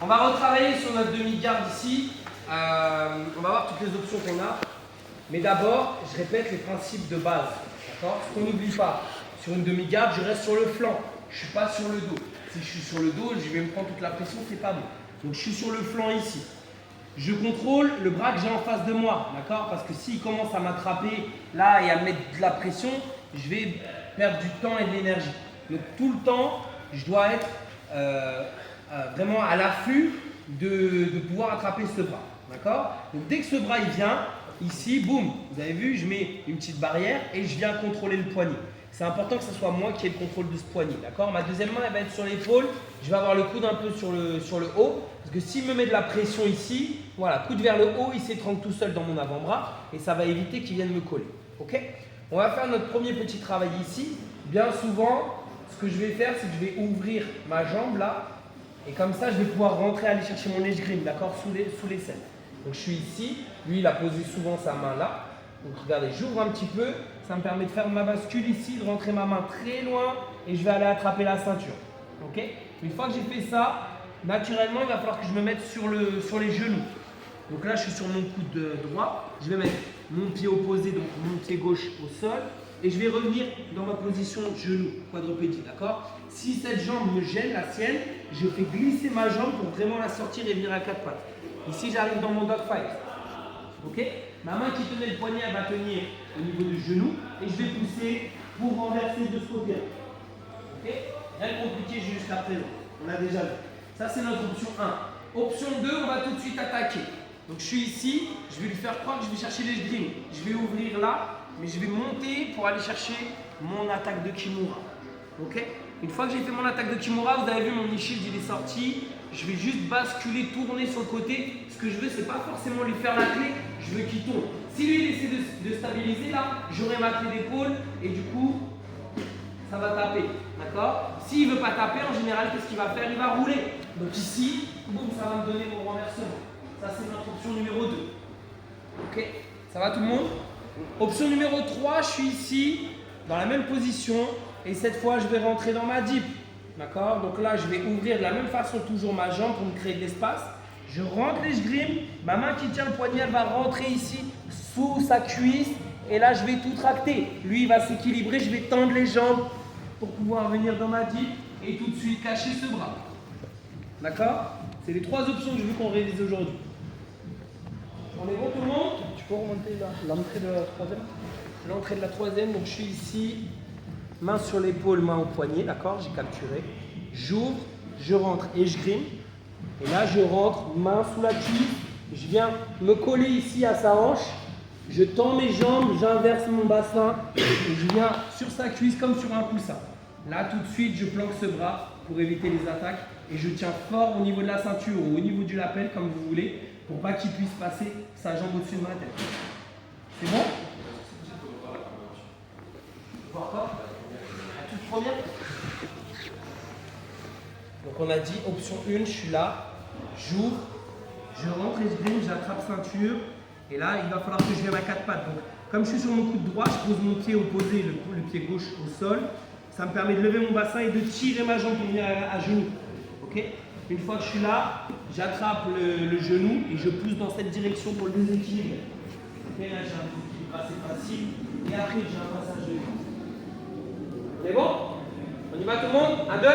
On va retravailler sur notre demi-garde ici. On va voir toutes les options qu'on a. Mais d'abord, je répète les principes de base. D'accord? Ce qu'on n'oublie pas, sur une demi-garde, je reste sur le flanc. Je ne suis pas sur le dos. Si je suis sur le dos, je vais me prendre toute la pression, c'est pas bon. Donc je suis sur le flanc ici. Je contrôle le bras que j'ai en face de moi, d'accord? Parce que s'il commence à m'attraper là et à me mettre de la pression, je vais perdre du temps et de l'énergie. Donc tout le temps, je dois être vraiment à l'affût de pouvoir attraper ce bras, d'accord? Donc dès que ce bras il vient, ici, boum, vous avez vu, je mets une petite barrière et je viens contrôler le poignet. C'est important que ce soit moi qui ai le contrôle de ce poignet, d'accord? Ma deuxième main, elle va être sur l'épaule. Je vais avoir le coude un peu sur le haut. Parce que s'il me met de la pression ici, voilà, coude vers le haut, il s'étrangle tout seul dans mon avant-bras. Et ça va éviter qu'il vienne me coller, ok? On va faire notre premier petit travail ici. Bien souvent, ce que je vais faire, c'est que je vais ouvrir ma jambe là. Et comme ça, je vais pouvoir rentrer, aller chercher mon escrime, d'accord? Sous les selles. Donc je suis ici. Lui, il a posé souvent sa main là. Donc regardez, j'ouvre un petit peu, ça me permet de faire ma bascule ici, de rentrer ma main très loin et je vais aller attraper la ceinture. Ok? Une fois que j'ai fait ça, naturellement, il va falloir que je me mette sur les genoux. Donc là, je suis sur mon coude droit, je vais mettre mon pied opposé, donc mon pied gauche au sol et je vais revenir dans ma position genou, quadrupédie, d'accord? Si cette jambe me gêne, la sienne, je fais glisser ma jambe pour vraiment la sortir et venir à quatre pattes. Ici, j'arrive dans mon dog fight. Ok? Ma main qui tenait le poignet, elle va tenir au niveau du genou et je vais pousser pour renverser de ce côté-là. Ok? Rien de compliqué jusqu'à présent. On a déjà vu. Ça, c'est notre option 1. Option 2, on va tout de suite attaquer. Donc, je suis ici, je vais lui faire croire que je vais chercher les esgrime. Je vais ouvrir là, mais je vais monter pour aller chercher mon attaque de Kimura. Ok? Une fois que j'ai fait mon attaque de Kimura, vous avez vu mon e-shield, il est sorti. Je vais juste basculer, tourner sur le côté. Ce que je veux, c'est pas forcément lui faire la clé, je veux qu'il tourne. Si lui, il essaie de stabiliser là, j'aurai ma clé d'épaule et du coup, ça va taper. D'accord? S'il ne veut pas taper, en général, qu'est-ce qu'il va faire? Il va rouler. Donc ici, boum, ça va me donner mon renversement. Ça, c'est notre option numéro 2. Ok? Ça va tout le monde? Option numéro 3, je suis ici, dans la même position. Et cette fois, je vais rentrer dans ma dip. D'accord? Donc là, je vais ouvrir de la même façon toujours ma jambe pour me créer de l'espace. Je rentre l'esgrime. Ma main qui tient le poignet, elle va rentrer ici sous sa cuisse. Et là, je vais tout tracter. Lui, il va s'équilibrer. Je vais tendre les jambes pour pouvoir venir dans ma dip et tout de suite cacher ce bras. D'accord? C'est les 3 options que je veux qu'on réalise aujourd'hui. On est bon tout le monde? Tu peux remonter l'entrée de la troisième? L'entrée de la troisième, donc je suis ici. Main sur l'épaule, main au poignet, d'accord? J'ai capturé. J'ouvre, je rentre et je grime. Et là, je rentre, main sous la cuisse. Je viens me coller ici à sa hanche. Je tends mes jambes, j'inverse mon bassin. Et je viens sur sa cuisse comme sur un coussin. Là, tout de suite, je planque ce bras pour éviter les attaques. Et je tiens fort au niveau de la ceinture ou au niveau du lapel, comme vous voulez, pour pas qu'il puisse passer sa jambe au-dessus de ma tête. C'est bon? Voir quoi? Première. Donc on a dit option 1, je suis là, j'ouvre, je rentre esgrime, j'attrape ceinture et là il va falloir que je vienne à 4 pattes. Donc comme je suis sur mon coude droit, je pose mon pied opposé, le pied gauche au sol. Ça me permet de lever mon bassin et de tirer ma jambe pour venir à genoux. Ok? Une fois que je suis là, j'attrape le genou et je pousse dans cette direction pour le déséquilibrer. Ok, là j'ai un équilibre assez facile et après j'ai un passage de genoux. On est bon? On y va tout le monde? 1, 2.